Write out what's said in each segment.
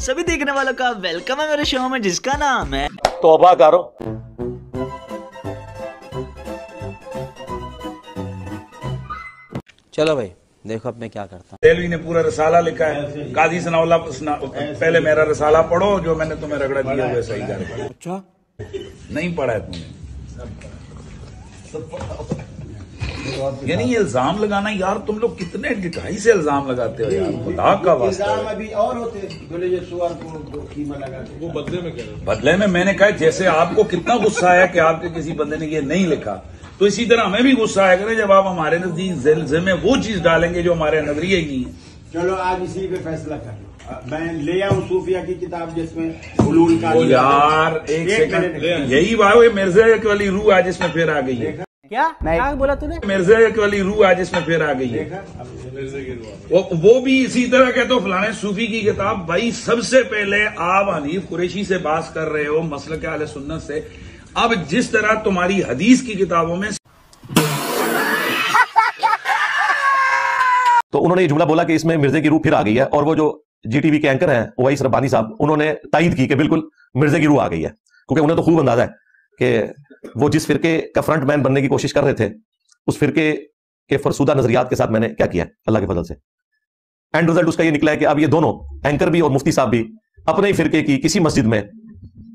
सभी देखने वालों का वेलकम है मेरे शो में जिसका नाम है तौबा करो। चलो भाई देखो अब मैं क्या करता हूँ। देलवी ने पूरा रसाला लिखा है, काजी सनाउल्लाह पहले मेरा रसाला पढ़ो, जो मैंने तुम्हें रगड़ा दिया हुआ सही कर। अच्छा नहीं पढ़ा है तुमने? यानी ये इल्जाम लगाना यार, तुम लोग कितने ढिठाई से इल्जाम लगाते हो यार, खुदा का वास्ता। अभी और होते जो सुअर को कीमा लगाते, वो बदले में कह रहे। बदले में मैंने कहा जैसे आपको कितना गुस्सा आया कि आपके किसी बंदे ने ये नहीं लिखा, तो इसी तरह हमें भी गुस्सा आया करें जब आप हमारे नजदीक जिल्जे में वो चीज डालेंगे जो हमारे नजरिए ही नहीं है। चलो आज इसी पे फैसला कर लो। मैं ले आऊं सूफिया की किताब जिसमें उलूल का यार एक सेकंड, यही बात है, मिर्जा वाली रूह आज इसमें फिर आ गई है। क्या बोला तूने? मिर्जा वाली रूह आज इसमें फिर आ गई है। वो भी इसी तरह कहते हो फलाने सूफी की किताब। भाई सबसे पहले आप हनीफ कुरैशी से बात कर रहे हो, मसलक अहले सुन्नत से। अब जिस तरह तुम्हारी हदीस की किताबों में तो उन्होंने ये जुमला बोला कि इसमें मिर्जे की रूह फिर आ गई है, और वो जो जीटीवी के एंकर हैं उवैस रब्बानी साहब, उन्होंने तायद की कि बिल्कुल मिर्जे की रूह आ गई है, क्योंकि उन्हें तो खूब अंदाजा है कि वो जिस फिरके का फ्रंट मैन बनने की कोशिश कर रहे थे, उस फिरके के फरसूदा नजरियात के साथ मैंने क्या किया है अल्लाह के फजल से। एंड रिजल्ट उसका ये निकला है कि अब ये दोनों एंकर भी और मुफ्ती साहब भी अपने ही फिरके की किसी मस्जिद में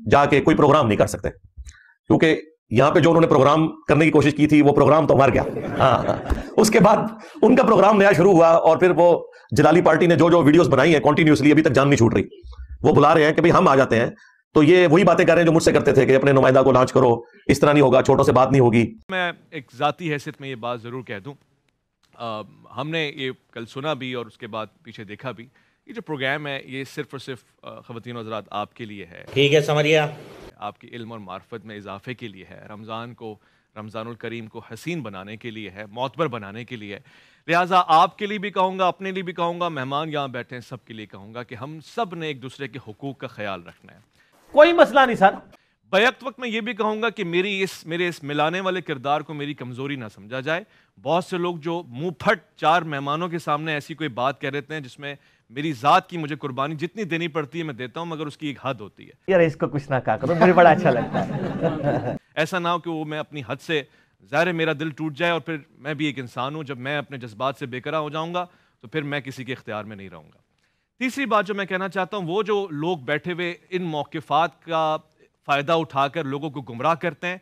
जाके कोई प्रोग्राम नहीं कर सकते, क्योंकि यहां पे जो उन्होंने प्रोग्राम करने की कोशिश की थी वो प्रोग्राम तो मर गया। हाँ, उसके बाद उनका प्रोग्राम नया शुरू हुआ, और फिर वो जलाली पार्टी ने जो जो वीडियोस बनाई है कंटिन्यूअसली, अभी तक जान नहीं छूट रही। वो बुला रहे हैं कि भाई हम आ जाते हैं, तो ये वही बातें कर रहे हैं जो मुझसे करते थे कि अपने नुमाइंदा को लॉन्च करो, इस तरह नहीं होगा, छोटों से बात नहीं होगी। मैं एक ज़ाती हैसियत में ये बात ज़रूर कह दूँ, हमने ये कल सुना भी और उसके बाद पीछे देखा भी, ये जो प्रोग्राम है ये सिर्फ़ और सिर्फ ख़वातीन और हज़रात आपके लिए है। ठीक है समझिया, आपकी इल्म और मार्फत में इजाफे के लिए है, रमज़ानुल करीम को हसीन बनाने के लिए है, मोतबर बनाने के लिए है। लिहाजा आपके लिए भी कहूँगा, अपने लिए भी कहूँगा, मेहमान यहाँ बैठे हैं सबके लिए कहूँगा कि हम सब ने एक दूसरे के हुकूक का ख्याल रखना है। कोई मसला नहीं सर। बैक वक्त में ये भी कहूँगा कि मेरे इस मिलाने वाले किरदार को मेरी कमज़ोरी ना समझा जाए। बहुत से लोग जो मुँह फट चार मेहमानों के सामने ऐसी कोई बात कह देते हैं जिसमें मेरी ज़ात की मुझे कुर्बानी जितनी देनी पड़ती है मैं देता हूँ, मगर उसकी एक हद होती है। यार इसको कुछ ना कहा करो, मुझे बड़ा अच्छा लगता है। ऐसा ना हो कि वो मैं अपनी हद से ज़ाहिर मेरा दिल टूट जाए और फिर मैं भी एक इंसान हूँ, जब मैं अपने जज्बात से बेकरार हो जाऊँगा तो फिर मैं किसी के इख्तियार में नहीं रहूँगा। तीसरी बात जो मैं कहना चाहता हूँ, वो जो लोग बैठे हुए इन मौक़िफ़ात का फ़ायदा उठाकर लोगों को गुमराह करते हैं,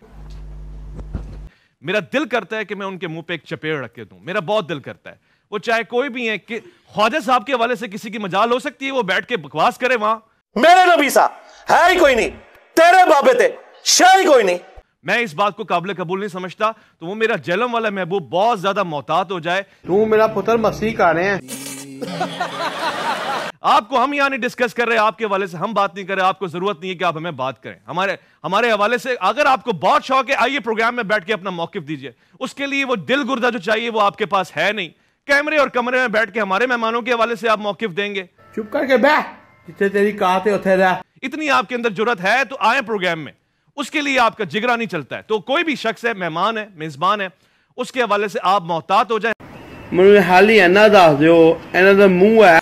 मेरा दिल करता है कि मैं उनके मुंह पे एक चपेड़ रख के दूं। मेरा बहुत दिल करता है, वो चाहे कोई भी है, कि ख्वाजा साहब के हवाले से किसी की मजाल हो सकती है, वो बैठ के बकवास करे वहां। मेरे नबी सा है ही कोई नहीं, तेरे बाबे थे शाही कोई नहीं। मैं इस बात को काबिल कबूल नहीं समझता, तो वो मेरा जलम वाला महबूब बहुत ज्यादा मोहतात हो जाए। तू मेरा पुत्र मसीह का रहे हैं। आपको हम यहाँ नहीं डिस्कस कर रहे, आपके हवाले से हम बात नहीं कर रहे, आपको जरूरत नहीं है कि आप हमें बात करें। हमारे हवाले से अगर आपको बहुत शौक है, आइए प्रोग्राम में बैठ के अपना मौकिफ दीजिए। उसके लिए वो दिल गुर्दा जो चाहिए वो आपके पास है नहीं। कैमरे और कमरे में बैठ के हमारे मेहमानों के हवाले से आप मौकिफ देंगे? चुप करके बैठ, जितने तेरी कहते उठे रहा। इतनी आपके अंदर जुर्रत है तो आए प्रोग्राम में, उसके लिए आपका जिगरा नहीं चलता है। तो कोई भी शख्स है, मेहमान है, मेजबान है, उसके हवाले से आप मोहतात हो जाए। मुझे हाली है ना दस दो, इन्होंने मुंह है।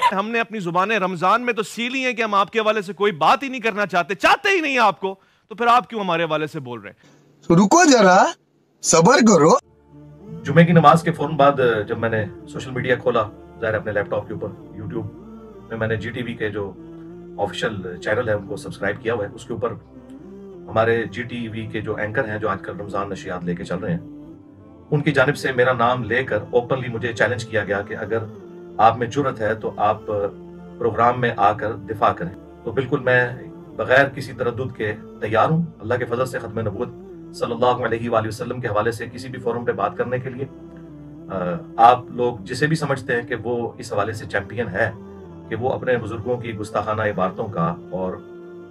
हमने अपनी जुबानें रमजान में तो सीली हैं कि हम आपके हवाले से कोई बात ही नहीं करना चाहते ही नहीं आपको, तो फिर आप क्यों हमारे हवाले से बोल रहे हैं? तो रुको जरा, सबर करो। जुमे की नमाज के फौरन बाद जब मैंने सोशल मीडिया खोला, ज़ाहिर अपने लैपटॉप के ऊपर यूट्यूब में मैंने जीटीवी के जो ऑफिशियल चैनल है उनको सब्सक्राइब किया हुआ है। उसके ऊपर हमारे जीटीवी के जो एंकर हैं, जो आजकल रमजान नशियात लेके चल रहे हैं, उनकी जानिब से मेरा नाम लेकर ओपनली मुझे चैलेंज किया गया कि अगर आप में जुर्रत है तो आप प्रोग्राम में आकर दिफा करें। तो बिल्कुल मैं बगैर किसी तरद्दुद के तैयार हूँ, अल्लाह के फजल से खत्म नबूवत सल्लल्लाहु अलैहि वसल्लम के हवाले से किसी भी फोरम पे बात करने के लिए आप लोग जिसे भी समझते हैं कि वो इस हवाले से चैंपियन है कि वो अपने बुजुर्गों की गुस्ताखाना इबारतों का और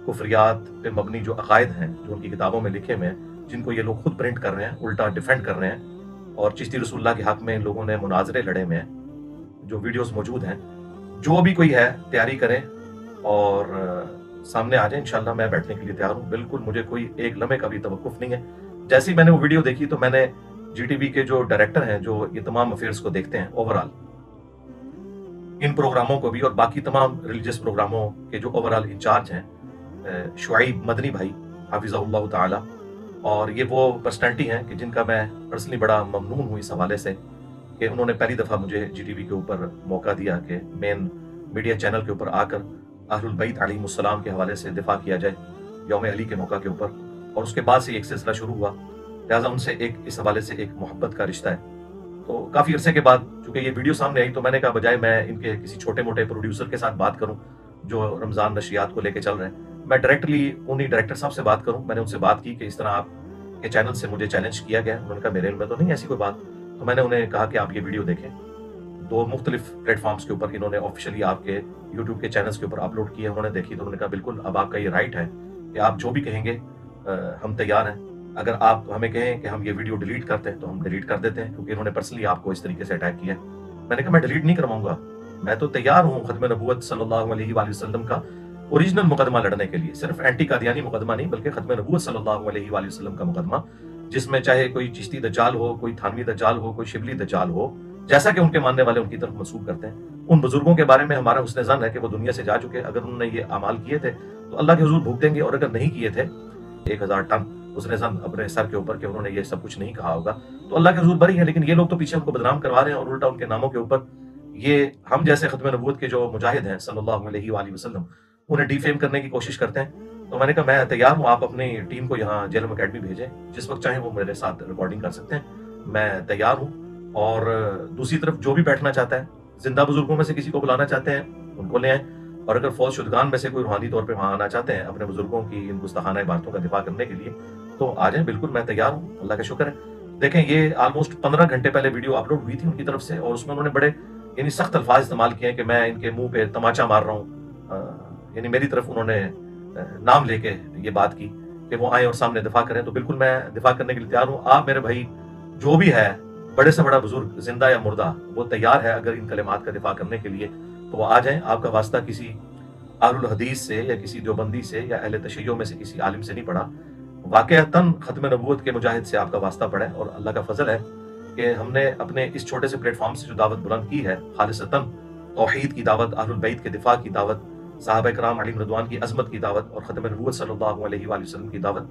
कुफरियात पे मबनी जो अकायद हैं जो उनकी किताबों में लिखे हुए हैं, जिनको ये लोग खुद प्रिंट कर रहे हैं, उल्टा डिफेंड कर रहे हैं, और चिश्ती रसूलुल्लाह के हक में इन लोगों ने मुनाजरे लड़े हुए हैं, जो वीडियोस मौजूद हैं। जो भी कोई है तैयारी करें और सामने आ जाए, इंशाल्लाह मैं बैठने के लिए तैयार हूँ। बिल्कुल मुझे कोई एक लम्हे का भी तवक्कुफ नहीं है। जैसे ही मैंने वो वीडियो देखी तो मैंने जीटीवी के जो डायरेक्टर हैं, जो ये तमाम अफेयर्स को देखते हैं ओवरऑल, इन प्रोग्रामों को भी और बाकी तमाम रिलीजियस प्रोग्रामों के जो ओवरऑल इंचार्ज हैं शुआइब मदनी भाई हाफिज़हुल्लाह ताला, और ये वो पर्सनैलिटी हैं कि जिनका मैं पर्सनली बड़ा ममनून हूँ इस हवाले से कि उन्होंने पहली दफ़ा मुझे GTV के ऊपर मौका दिया कि मेन मीडिया चैनल के ऊपर आकर अहलुल बैत अलैहिमुस्सलाम के हवाले से दिफा किया जाए यौम अली के मौका के ऊपर, और उसके बाद से एक सिलसिला शुरू हुआ। लिहाजा उनसे एक इस हवाले से एक मोहब्बत का रिश्ता है। तो काफ़ी अरसे के बाद चूँकि ये वीडियो सामने आई तो मैंने कहा बजाय मैं इनके किसी छोटे मोटे प्रोड्यूसर के साथ बात करूँ जो रमज़ान नशियात को लेके चल रहे हैं, मैं डायरेक्टली उन्हीं डायरेक्टर साहब से बात करूँ। मैंने उनसे बात की कि इस तरह आपके चैनल से मुझे चैलेंज किया गया। उन्होंने कहा मेरे में तो नहीं ऐसी कोई बात। तो मैंने उन्हें कहा कि आप ये वीडियो देखें। 2 मुख्तलिफ प्लेटफॉर्म्स के ऊपर इन्होंने ऑफिशियली आपके यूट्यूब के चैनल्स के ऊपर अपलोड किए। उन्होंने देखी तो उन्होंने कहा बिल्कुल अब आपका ये राइट है कि आप जो भी कहेंगे हम तैयार हैं। अगर आप हमें कहें कि हम ये वीडियो डिलीट करते हैं तो हम डिलीट कर देते हैं, क्योंकि इन्होंने पर्सनली आपको इस तरीके से अटैक किया है। मैंने कहा मैं डिलीट नहीं करवाऊंगा, मैं तो तैयार हूँ खत्म नबूवत सल्लल्लाहु अलैहि वसल्लम का ओरिजिनल मुकदमा लड़ने के लिए, सिर्फ एंटी कादियानी मुकदमा नहीं बल्कि खत्म नबूवत सल्लल्लाहु अलैहि वसल्लम का मुकदमा, जिसमें चाहे कोई चिश्ती दज्जाल हो, कोई थानवी दज्जाल हो, कोई शिबली दज्जाल हो, जैसा कि उनके मानने वाले उनकी तरफ मंसूब करते हैं। उन बुजुर्गों के बारे में हमारा हुस्न ज़न है कि वो दुनिया से जा चुके। अगर उन्होंने ये अमाल किए थे तो अल्लाह के हुजूर भुगतेंगे, और अगर नहीं किए थे 1000 टन हुस्न ज़न अपने सर के ऊपर कि उन्होंने ये सब कुछ नहीं कहा होगा तो अल्लाह के हुजूर बरी है। लेकिन ये लोग तो पीछे उनको बदनाम करवा रहे हैं और उल्टा उनके नामों के ऊपर ये हम जैसे खत्म नबूवत के जो मुजाहिद हैं सल्लल्लाहु अलैहि वसल्लम उन्हें डिफेम करने की कोशिश करते हैं। तो मैंने कहा मैं तैयार हूँ, आप अपनी टीम को यहाँ जेलम अकेडमी भेजें, जिस वक्त चाहे वो मेरे साथ रिकॉर्डिंग कर सकते हैं, मैं तैयार हूँ। और दूसरी तरफ जो भी बैठना चाहता है, जिंदा बुजुर्गों में से किसी को बुलाना चाहते हैं उनको ले आए, और अगर फौज शुदगान में से कोई रूहानी तौर पर वहाँ आना चाहते हैं अपने बुजुर्गों की इन गुस्ताखाना इबारतों का दिफा करने के लिए तो आ जाएं, बिल्कुल मैं तैयार हूँ। अल्लाह का शुक्र है। देखें ये ऑलमोस्ट 15 घंटे पहले वीडियो अपलोड हुई थी उनकी तरफ से, और उसमें उन्होंने बड़े यानी सख्त अल्फाज इस्तेमाल किए कि मैं इनके मुंह पे तमाचा मार रहा हूँ, यानी मेरी तरफ उन्होंने नाम लेके ये बात की कि वो आए और सामने दिफा करें। तो बिल्कुल मैं दिफा करने के लिए तैयार हूँ। आप मेरे भाई जो भी है, बड़े से बड़ा बुजुर्ग जिंदा या मुर्दा, वो तैयार है अगर इन कलिमात का दिफा करने के लिए तो वो आ जाएं। आपका वास्ता किसी अहलुल हदीस से या किसी देवबंदी से या अहले तशय्यो में से किसी आलिम से नहीं पड़ा, वाक़अतन खत्म नबूवत के मुजाहिद से आपका वास्ता पड़ा है। और अल्लाह का फजल है कि हमने अपने इस छोटे से प्लेटफॉर्म से जो दावत बुलंद की है, खालिसतन तौहीद की दावत, अहलुल बैत के दिफा की दावत, साहबा कराम अलैहिम रिदवान की अजमत की दावत और खत्म नबूवत सल्लल्लाहु अलैहि वसल्लम की दावत,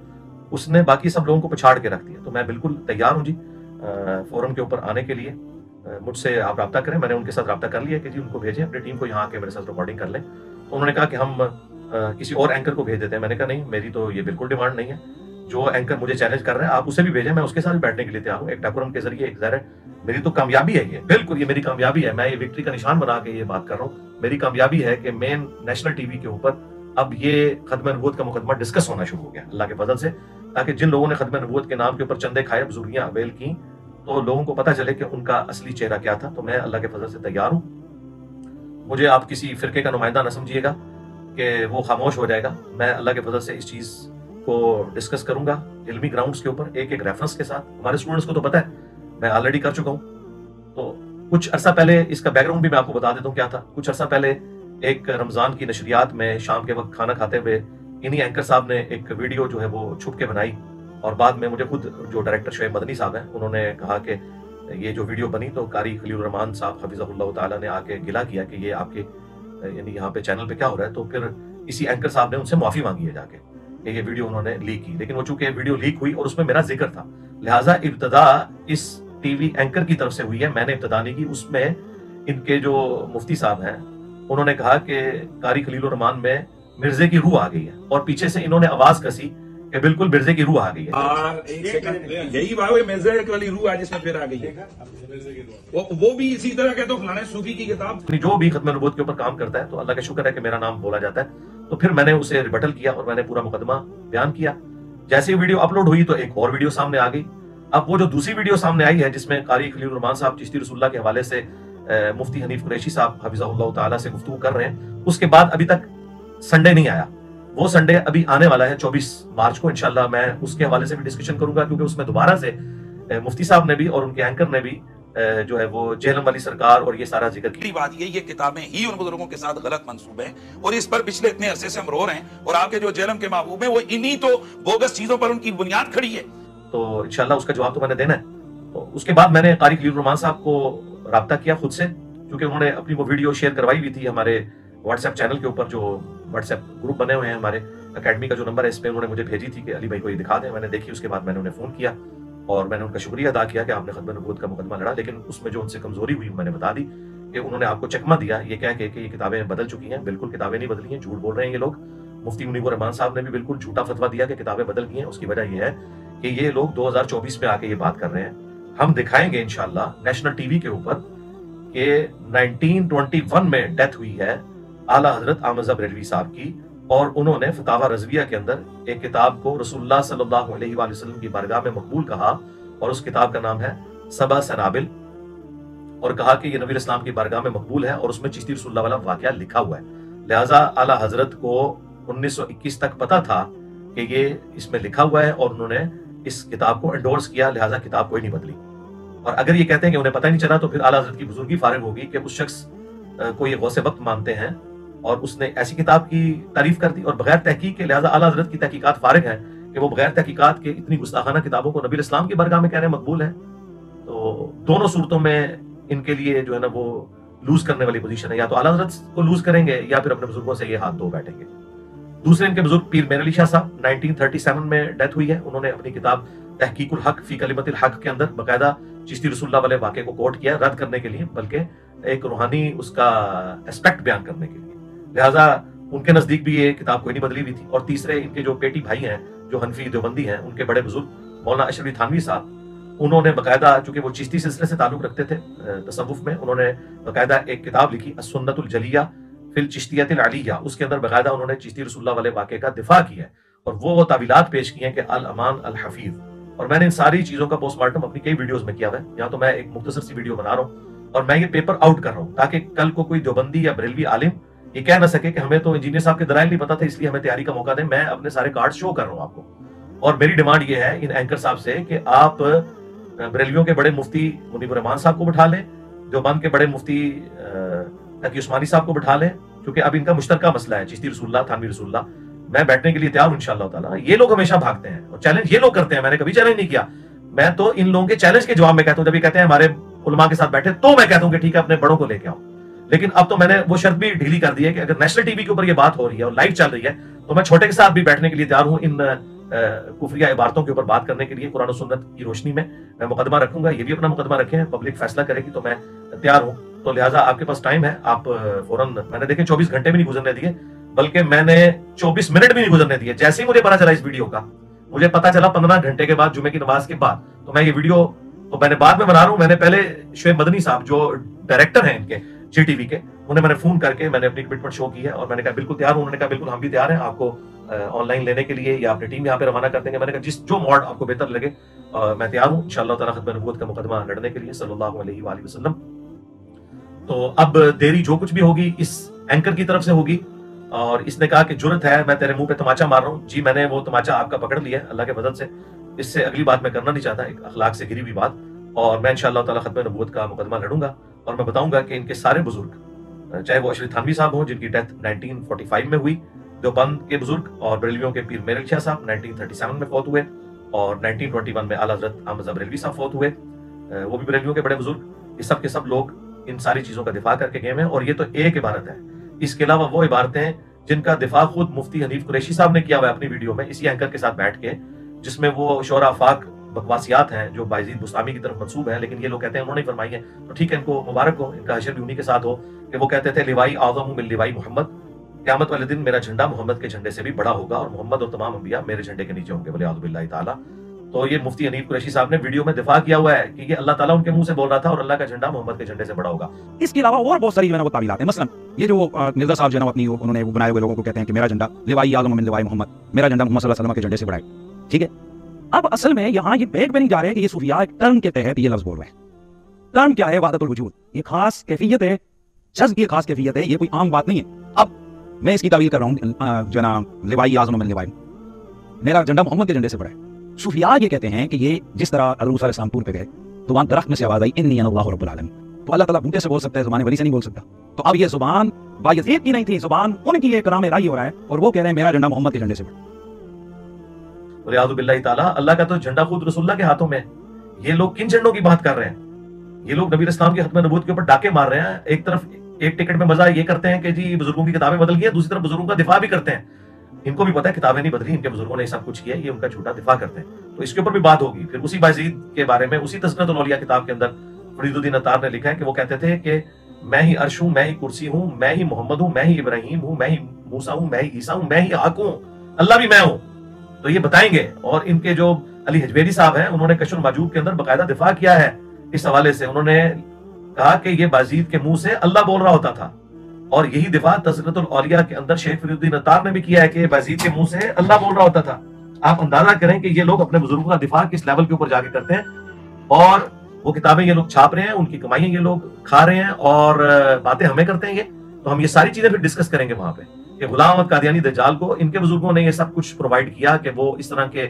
उसने बाकी सब लोगों को पछाड़ के रख दिया। तो मैं बिल्कुल तैयार हूँ जी फोरम के ऊपर आने के लिए। मुझसे आप रब्ता करें, मैंने उनके साथ रब्ता कर लिया कि जी उनको भेजें अपनी टीम को यहाँ आके मेरे साथ रिकॉर्डिंग कर लें। तो उन्होंने कहा कि हम किसी और एंकर को भेज देते हैं। मैंने कहा नहीं, मेरी तो ये बिल्कुल डिमांड नहीं है। जो एंकर मुझे चैलेंज कर रहे हैं आप उसे भी भेजें, मैं उसके साथ भी बैठने के लिए तैयार हूँ। एक डेकोरम के जरिए, एक ज़ाहिर मेरी तो कामयाबी है, ये बिल्कुल ये मेरी कामयाबी है। मैं ये विक्ट्री का निशान बना के ये बात कर रहा हूँ। मेरी कामयाबी है कि मेन नेशनल टीवी के ऊपर अब ये खत्म नबूवत का मुकदमा डिस्कस होना शुरू हो गया अल्लाह के फजल से, ताकि जिन लोगों ने खत्म नबूवत के नाम के ऊपर चंदे खाए, बुजुर्गियां अवेल की, तो लोगों को पता चले कि उनका असली चेहरा क्या था। तो मैं अल्लाह के फजल से तैयार हूँ। मुझे आप किसी फिरके का नुमाइंदा न समझिएगा कि वो खामोश हो जाएगा। मैं अल्लाह के फजल से इस चीज़ को डिस्कस करूंगा इल्मी ग्राउंड्स के ऊपर, एक एक रेफरेंस के साथ। हमारे स्टूडेंट्स को तो पता है, मैं ऑलरेडी कर चुका हूँ। तो कुछ अर्सा पहले इसका बैकग्राउंड भी मैं आपको बता देता हूँ क्या था। कुछ अर्सा पहले एक रमज़ान की नशरियात में शाम के वक्त खाना खाते हुए इन्हीं एंकर साहब ने एक वीडियो जो है वो छुप के बनाई, और बाद में मुझे खुद जो डायरेक्टर शुएब मदनी साहब हैं उन्होंने कहा कि ये जो वीडियो बनी तो कारी खलील रहमान साहब हफिज़हुल्लाह ताला ने आके गिला किया कि ये आपके यानी यहाँ पे चैनल पे क्या हो रहा है। तो फिर इसी एंकर साहब ने उनसे माफ़ी मांगी है जाके कि ये वीडियो उन्होंने लीक की। लेकिन वो चूंकि वीडियो लीक हुई और उसमें मेरा जिक्र था, लिहाजा इब्तदा इस टीवी एंकर की तरफ से हुई है, मैंने इब्तदा नहीं की। उसमें इनके जो मुफ्ती साहब हैं उन्होंने कहा कि कारी खलील रहमान में मिर्जे की रूह आ गई है, और पीछे से इन्होंने आवाज कसी कि बिल्कुल मिर्जे की रूह आ गई है। और एक सेकंड, यही बात है, मिर्जे वाली रूह आज इसमें फिर आ गई है। वो भी इसी तरह कहते हो फलाने सूफी की किताब। जो भी खत्म नबूवत के ऊपर काम करता है तो अल्लाह का शुक्र है कि मेरा नाम बोला जाता है। तो फिर मैंने उसे रिबटल किया और मैंने पूरा मुकदमा बयान किया। जैसे ही वीडियो अपलोड हुई तो एक और वीडियो सामने आ गई। अब वो जो दूसरी वीडियो सामने आई है जिसमें कारी खलील रहमान साहब चिश्ती रसूलुल्लाह के हवाले से मुफ्ती हनीफ कुरैशी साहब हफिज़हुल्लाह ताला से गुफ्तगू कर रहे हैं, उसके बाद अभी तक संडे नहीं आया। वो संडे अभी आने वाला है 24 मार्च को इंशाल्लाह। मैं उसके हवाले से भी डिस्कशन करूंगा, क्योंकि उसमें दोबारा से मुफ्ती साहब ने भी और उनके एंकर ने भी जो है वो जेलम वाली सरकार और ये सारा जिक्र की बात ये किताबें ही उन बुजुर्गों के साथ गलत मंसूब है, और इस पर पिछले इतने अरसे से हम रो रहे हैं। और आपके जो जेलम के महबूब है वो इन्हीं तो बोगस चीजों पर उनकी बुनियाद खड़ी है। तो इंशाल्लाह उसका जवाब तो मैंने देना है। तो उसके बाद मैंने कारी खलील रहमान साहब को राब्ता किया खुद से, क्योंकि उन्होंने अपनी वो वीडियो शेयर करवाई हुई थी हमारे व्हाट्सएप चैनल के ऊपर, जो व्हाट्सएप ग्रुप बने हुए हैं हमारे अकेडमी का जो नंबर है, इस पर उन्होंने मुझे भेजी थी कि अली भाई को ये दिखा दें। मैंने देखी, उसके बाद मैंने उन्हें फ़ोन किया और मैंने उनका शुक्रिया अदा किया कि आपने खत्म नबूवत का मुकदमा लड़ा, लेकिन उसमें जो उनसे कमजोरी हुई मैंने बता दी कि उन्होंने आपको चकमा दिया ये कह के कि ये किताबें बदल चुकी हैं। बिल्कुल किताबें नहीं बदली हैं, झूठ बोल रहे हैं ये लोग। मुफ्ती मुनीबुर रहमान साहब ने भी बिल्कुल झूठा फतवा दिया कि किताबें बदल गई हैं। उसकी वजह यह है कि ये लोग 2024 में आके ये बात कर रहे हैं। हम दिखाएंगे इंशाल्लाह नेशनल टीवी के ऊपर कि 1921 में डेथ हुई है आला हजरत अहमद बरेलवी साहब की, और उन्होंने फतावा रज़विया के अंदर एक किताब को रसूलुल्लाह सल्लल्लाहु अलैहि वसल्लम की बारगाह में मकबूल कहा, और उस किताब का नाम है सबा सनाबिल, और कहा कि ये नबी इस्लाम की बारगाह में मकबूल है और उसमें चिश्ती रसूलुल्लाह वाला वाकया लिखा हुआ है। लिहाजा आला हजरत को 1921 तक पता था कि ये इसमें लिखा हुआ है और उन्होंने इस किताब को एंडोर्स किया, लिहाजा किताब कोई नहीं बदली। और अगर ये कहते हैं कि उन्हें पता ही नहीं चला तो फिर आला हजरत की बुजुर्गी फारिग होगी कि उस शख्स को ये गौसे वक्त मानते हैं और उसने ऐसी किताब की तारीफ कर दी और बगैर तहकीक के, लिहाजा आला हजरत की तहकीकात फारिग है कि वो बगैर तहकीकात के इतनी गुस्ताखाना किताबों को नबी इस्लाम की बारगाह में कह रहे हैं मकबूल है। तो दोनों सूरतों में इनके लिए जो है ना वो लूज करने वाली पोजीशन है, या तो आला हजरत को लूज करेंगे या फिर अपने बुजुर्गों से ये हाथ धो बैठेंगे। दूसरे इनके बुजुर्ग पीर मेहर अली शाह साहब 1937 में डेथ हुई है। उन्होंने अपनी किताब तहकीकुल हक फी कलिमतिल हक के अंदर बाकायदा चिश्ती रसूलुल्लाह वाले वाक़े को कोट किया, रद्द करने के लिए, बल्कि एक रूहानी उसका एस्पेक्ट बयान करने के लिए। लिहाजा उनके नजदीक भी ये किताब कोई नहीं बदली हुई थी। और तीसरे इनके जो पेटी भाई हैं जो हनफी देवबंदी हैं, उनके बड़े बुजुर्ग मौलाना अशरफ थानवी साहब, उन्होंने बाकायदा, चूंकि वो चिश्ती सिलसिले से ताल्लुक रखते थे तसव्वुफ में, उन्होंने बाकायदा एक किताब लिखी अस्सुन्नतुल जलिया फिल चिश्तियतिल अलिया। उसके अंदर बाकायदा उन्होंने चिश्ती रसूलुल्लाह वाले वाक़े का दिफा किया है और वो तावीलात पेश की हैं कि अल अमान अल हफीज। और मैंने इन सारी चीजों का पोस्टमार्टम अपनी कई वीडियोस में किया हुआ है। यहाँ तो मैं एक मुख्तसर सी वीडियो बना रहा हूँ और मैं ये पेपर आउट कर रहा हूँ ताकि कल को कोई देवबंदी या बरेलवी आलिम ये कह ना सके कि हमें तो इंजीनियर साहब के दलाइल नहीं पता था इसलिए हमें तैयारी का मौका दें। मैं अपने सारे कार्ड शो कर रहा हूँ आपको, और मेरी डिमांड ये है इन एंकर साहब से कि आप बरेलवियों के बड़े मुफ्ती मुनीबुर रहमान साहब को बिठा लें, देवबंद के बड़े मुफ्ती तकी उस्मानी साहब को बिठा लें, क्योंकि अब इनका मुश्तरका मसला है चिश्ती रसूलुल्लाह थानवी रसूलुल्लाह। मैं बैठने के लिए तैयार हूं इंशाअल्लाह ताला। ये लोग हमेशा भागते हैं और चैलेंज ये लोग करते हैं, मैंने कभी चैलेंज नहीं किया। मैं तो इन लोगों के चैलेंज के जवाब में कहता हूं, जब ये कहते हैं हमारे उलमा के साथ बैठे तो मैं कहता हूं कि ठीक है अपने बड़ों को लेके आओ। लेकिन अब तो मैंने वो शर्त भी ढीली कर दी है कि अगर नेशनल टीवी के ऊपर ये बात हो रही है और लाइव चल रही है तो मैं छोटे के साथ भी बैठने के लिए तैयार हूं। इन कुफरिया इबारतों के ऊपर बात करने के लिए कुरान और सुन्नत की रोशनी में मैं मुकदमा रखूंगा। ये भी अपना मुकदमा रखें, पब्लिक फैसला करेगी तो मैं तैयार हूं। तो लिहाजा आपके पास टाइम है, आप फौरन, मैंने देखे 24 घंटे भी नहीं गुजरने दिए, बल्कि मैंने 24 मिनट भी नहीं गुजरने दिए। जैसे ही मुझे पता चला इस वीडियो का, मुझे पता चला 15 घंटे के बाद, जुमे की नमाज के बाद, तो मैं ये वीडियो तो मैंने बाद में बना रहा हूँ। मैंने पहले शुएब मदनी साहब जो डायरेक्टर हैं इनके जीटीवी के, उन्हें मैंने फोन करके मैंने अपनी कमिटमेंट शो की है और मैंने कहा बिल्कुल तैयार हूं। उन्होंने कहा बिल्कुल हम भी तैयार हैं, आपको ऑनलाइन लेने के लिए या अपनी टीम यहाँ पे रवाना कर देंगे। मैंने कहा जिस जो मॉड आपको बेहतर लगे मैं तैयार हूँ इंशाअल्लाह ताला खत्म नबूवत का मुकदमा लड़ने के लिए सल्लल्लाहु अलैहि वसल्लम। तो अब देरी जो कुछ भी होगी इस एंकर की तरफ से होगी। और इसने कहा कि जुर्रत है, मैं तेरे मुंह पे तमाचा मार रहा हूँ। जी मैंने वो तमाचा आपका पकड़ लिया अल्लाह के मदद से। इससे अगली बात मैं करना नहीं चाहता, एक अखलाक से गिरी हुई बात। और मैं इंशाअल्लाह ताला खत्म नबूवत का मुकदमा लड़ूंगा और मैं बताऊंगा कि इनके सारे बुजुर्ग, चाहे वो अशरफ थानवी साहब हों जिनकी डेथ 1945 में हुई, देवबंद के बुजुर्ग और बरेलवियों के पीर मेहर अली शाह साहब 1937 में फौत हुए और 1921 में आला हज़रत अहमद बरेलवी साहब फौत हुए, वो भी बरेलवियों के बड़े बुजुर्ग। ये सब के सब लोग इन सारी चीजों का दिफा करके गए हैं। और ये तो एक इबारत है, इसके अलावा वो इबारतें जिनका दिफा खुद मुफ्ती हनीफ कुरैशी साहब ने किया हुआ है अपनी वीडियो में इसी एंकर के साथ बैठ के, जिसमें वो शोरा आफाक बकवासियात हैं जो बायजीद बुस्तामी की तरफ मंसूब है, लेकिन ये लोग कहते हैं उन्होंने फरमाई है। तो ठीक है, इनको मुबारक हो, इनका हशर भी उन्हीं के साथ हो कि वो कहते थे लिवाई आज़म मिन लिवाई मोहम्मद, क़यामत वाले दिन मेरा झंडा मोहम्मद के झंडे से भी बड़ा होगा और मोहम्मद और तमाम अंबिया मेरे झंडे के नीचे होंगे, वलियाज़ु बिल्लाहि ताला। तो ये मुफ्ती हनीफ कुरैशी साहब ने वीडियो में दिफा किया हुआ है कि ये अल्लाह ताला उनके मुंह से बोल रहा था और अल्लाह का झंडा मोहम्मद के झंडे से बड़ा होगा। इसके अलावा और बहुत सारी जो है ना वो तावीलात हैं। मसलन ये जो निर्जा साहब जो है ना अपनी उन्होंने वो बनाए हुए लोगों को कहते हैं कि मेरा झंडा लिवाई आज़म मिन लिवाई मोहम्मद, मेरा झंडा मोहम्मद सल्लल्लाहु अलैहि वसल्लम के झंडे से बड़ा है। ठीक है, अब असल में यहाँ ये बैग में नहीं जा रहे कि ये सूफिया एक टर्म के तहत ये लफ्ज बोल रहे हैं। टर्म क्या है? वहदतुल वजूद, ये खास कैफियत है, जज्ब की खास कैफियत है, ये कोई आम बात नहीं है। अब मैं इसकी तावील कर रहा हूँ जो ना लिवाई आज़म मिन लिवाई, मेरा झंडा मोहम्मद के झंडे से बड़ा है। सूफिया ये कहते हैं कि ये जिस तरह हज़रत मूसा अलैहिस्सलाम टूर पे गए तो वहाँ दरख्त में से आवाज़ आई इन्नी अल्लाहु रब्बुल आलमीन, तो अल्लाह ताला बूटे से बोल सकता है, ज़ुबान वली से नहीं बोल सकता। तो अब ये ज़ुबान बायज़ीद की नहीं थी, ज़ुबान उनकी एक कलाम राही हो रहा है और वो कह रहे हैं मेरा झंडा मोहम्मद के झंडे से बड़ा। वलियाज़ु बिल्लाहि ताला, अल्लाह का तो झंडा खुद रसूलुल्लाह के हाथों में है। ये लोग किन झंडों की बात कर रहे हैं? ये लोग नबी इस्लाम की खत्म नबूवत के ऊपर डाके मार रहे हैं। एक तरफ एक टिकट में मजा ये करते हैं कि जी बुजुर्गों की किताबें बदल गई हैं, दूसरी तरफ बुजुर्गों का दिफा भी करते हैं। इनको भी पता है किताबें नहीं बदली, इनके बुजुर्गों ने सब कुछ किया, ये उनका झूठा दिफा करते हैं। तो इसके ऊपर भी बात होगी। फिर उसी बायजीद के बारे में उसी तज़किरतुल औलिया किताब के अंदर फरीदुद्दीन अत्तार ने लिखा है कि वो कहते थे कि मैं ही अर्श हूँ, मैं ही कुर्सी हूँ, मैं ही मोहम्मद हूँ, मैं ही इब्राहिम हूँ, मैं ही मूसा हूँ, मैं ही ईसा हूँ, मैं ही हक हूँ, अल्लाह भी मैं हूँ। तो ये बताएंगे। और इनके जो अली हजवेरी साहब हैं, उन्होंने कश्फुल माजूब के अंदर बाकायदा दिफा किया है इस हवाले से। उन्होंने कहा कि ये बाजीद के मुंह से अल्लाह बोल रहा होता था, और यही दिफा तज़किरतुल औलिया के अंदर शेख फरीदुद्दीन अत्तार ने भी किया है कि बाजीद के मुंह से अल्लाह बोल रहा होता था। आप अंदाजा करें कि ये लोग अपने बुजुर्गों का दिफा किस लेवल के ऊपर जाके करते हैं, और वो किताबें ये लोग छाप रहे हैं, उनकी कमाइयां ये लोग खा रहे हैं, और बातें हमें करते हैं। तो हम ये सारी चीजें फिर डिस्कस करेंगे वहां पे कि गुलाम अहमद कादियानी दज्जाल को इनके बुजुर्गों ने ये सब कुछ प्रोवाइड किया कि वो इस तरह के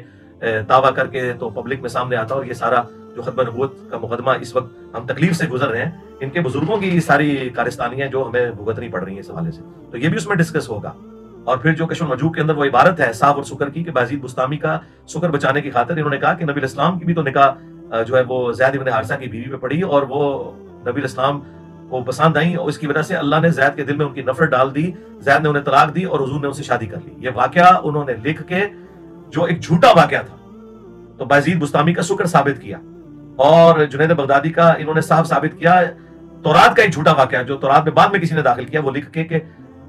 दावा करके तो पब्लिक में सामने आता, और ये सारा जो खत्म नबूवत का मुकदमा इस वक्त हम तकलीफ से गुजर रहे हैं, इनके बुजुर्गों की सारी कारस्तानियां जो हमें भुगतनी पड़ रही है इस हवाले से, तो ये भी उसमें डिस्कस होगा। और फिर जो कश्फुल मजूब के अंदर वो इबारत है साफ और सुकर की कि बाजीद बुस्तामी का सुकर बचाने की खातिर इन्होंने कहा कि नबी इस्लाम की भी तो निकाह जो है वो ज़ैद इब्न हारिसा की बीवी पे पड़ी, और वो नबी इस्लाम को पसंद आई, और इसकी वजह से अल्लाह ने ज़ैद के दिल में उनकी नफरत डाल दी, ज़ैद ने उन्हें तलाक दी और हुजूर ने उनसे शादी कर ली। ये वाकया उन्होंने लिख के जो एक झूठा वाकया था, तो बाजीद बुस्तामी का शुक्र साबित किया, और जुनैद बगदादी का इन्होंने साफ साबित किया तौरात का एक झूठा वाकया जो तौरात में बाद में किसी ने दाखिल किया, वो लिख के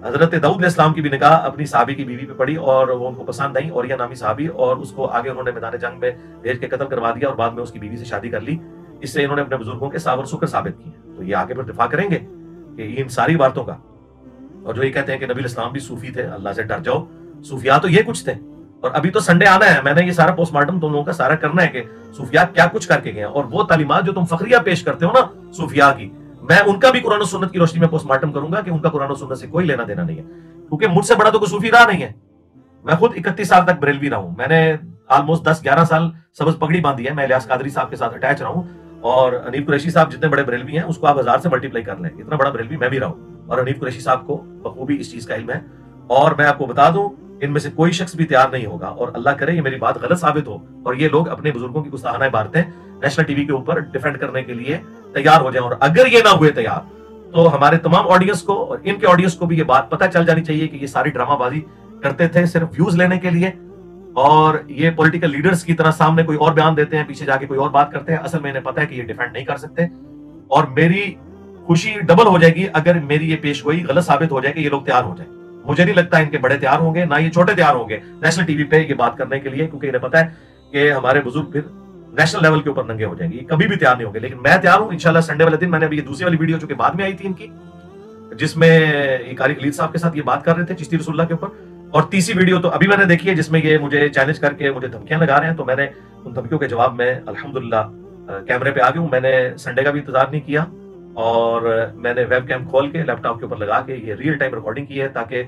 हजरत दाऊद अलैहिस्सलाम की भी निकाह अपनी साहबी की बीवी पे पड़ी, और वो उनको पसंद आई, और यह नामी साहबी, और उसको आगे उन्होंने मैदान जंग में भेज के कत्ल करवा दिया, और बाद में उसकी बीवी से शादी कर ली। इससे इन्होंने अपने बुजुर्गों के सावर शुक्र साबित किए। तो ये आगे फिर दिफा करेंगे कि इन सारी बातों का। और जो ये कहते हैं कि नबी इस्लाम भी सूफी थे, अल्लाह से डर जाओ, सूफिया तो ये कुछ थे। और अभी तो संडे आना है, मैंने ये सारा पोस्टमार्टम तुम लोगों का सारा करना है कि सूफिया क्या कुछ करके गए, और वो तालीमात जो तुम फखरिया पेश करते हो ना सूफिया की, मैं उनका भी कुरान और सुन्नत की रोशनी में पोस्टमार्टम करूंगा कि उनका कुरान और सुन्नत से कोई लेना देना नहीं है, क्योंकि मुझसे बड़ा तो कोई सूफी रहा नहीं है। मैं खुद 31 साल तक बरेलवी रहा हूं, मैंने ऑलमोस्ट 10-11 साल सबज पगड़ी बांधी है, मैं इलियास कादरी साहब के साथ अटैच रहा हूं, और हनीफ कुरैशी साहब जितने बड़े बरेलवी हैं उसको आप 1000 से मल्टीप्लाई कर लें, इतना बड़ा बरेलवी मैं भी रहा हूं, और हनीफ कुरैशी साहब को बखूबी इस चीज का इल्म है। और मैं आपको बता दूं, इनमें से कोई शख्स भी तैयार नहीं होगा, और अल्लाह करे ये मेरी बात गलत साबित हो, और ये लोग अपने बुजुर्गों की गुस्ताखाना इबारतें नेशनल टीवी के ऊपर डिफेंड करने के लिए तैयार हो जाएं। और अगर ये ना हुए तैयार, तो हमारे तमाम ऑडियंस को और इनके ऑडियंस को भी ये बात पता चल जानी चाहिए कि ये सारी ड्रामाबाजी करते थे सिर्फ व्यूज लेने के लिए, और ये पॉलिटिकल लीडर्स की तरह सामने कोई और बयान देते हैं, पीछे जाके कोई और बात करते हैं। असल में इन्हें पता है कि ये डिफेंड नहीं कर सकते, और मेरी खुशी डबल हो जाएगी अगर मेरी ये पेशगोई गलत साबित हो जाए कि ये लोग तैयार हो जाए। मुझे नहीं लगता इनके बड़े तैयार होंगे, ना ये छोटे तैयार होंगे नेशनल टीवी पे ये बात करने के लिए, क्योंकि इन्हें पता है कि हमारे बुजुर्ग फिर नेशनल लेवल के ऊपर नंगे हो जाएंगे, कभी भी तैयार नहीं होंगे। लेकिन मैं तैयार हूं इंशाल्लाह। संडे वाले दिन मैंने अभी ये दूसरी वाली वीडियो जो कि बाद में आई थी इनकी, जिसमें ये कारी खलील साहब के साथ ये बात कर रहे थे चिश्ती रसूलुल्लाह के ऊपर, और तीसरी वीडियो तो अभी मैंने देखी है जिसमें ये मुझे चैलेंज करके मुझे धमकियां लगा रहे हैं। तो मैंने उन धमकियों के जवाब में अल्हम्दुलिल्लाह कैमरे पे आ गया हूं। मैंने संडे का भी इंतजार नहीं किया, और मैंने वेब कैम खोल के लैपटॉप के ऊपर लगा के ये रियल टाइम रिकॉर्डिंग की है, ताकि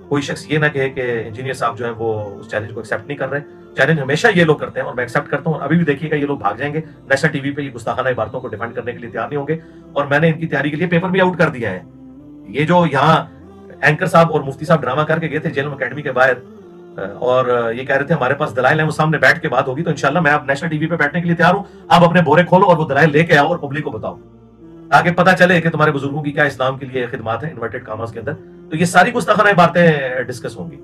कोई शख्स ये ना कहे कि इंजीनियर साहब जो है वो उस चैलेंज को एक्सेप्ट नहीं कर रहे। चैलेंज हमेशा ये लोग करते हैं और मैं एक्सेप्ट करता हूँ। अभी भी देखिएगा ये लोग भाग जाएंगे नेशनल टीवी पे, ये गुस्ताखाना इबारतों को डिफेंड करने के लिए तैयार नहीं होंगे, और मैंने इनकी तैयारी के लिए पेपर भी आउट कर दिया है। ये जो यहाँ एंकर साहब और मुफ्ती साहब ड्रामा करके गए थे जेलम अकेडमी के बाहर, और ये कह रहे थे हमारे पास दलाइल हैं, वो सामने बैठ के बात होगी, तो इंशाल्लाह मैं अब नेशनल टीवी पे बैठने के लिए तैयार हूँ। आप अपने बोरे खोलो और वो दलाइल लेके आओ और पब्लिक को बताओ, ताकि पता चले कि तुम्हारे बुजुर्गों की क्या इस्लाम के लिए खिदमत है इन्वर्टेड कामास के अंदर। तो ये सारी गुस्ताखाना बातें डिस्कस होंगी।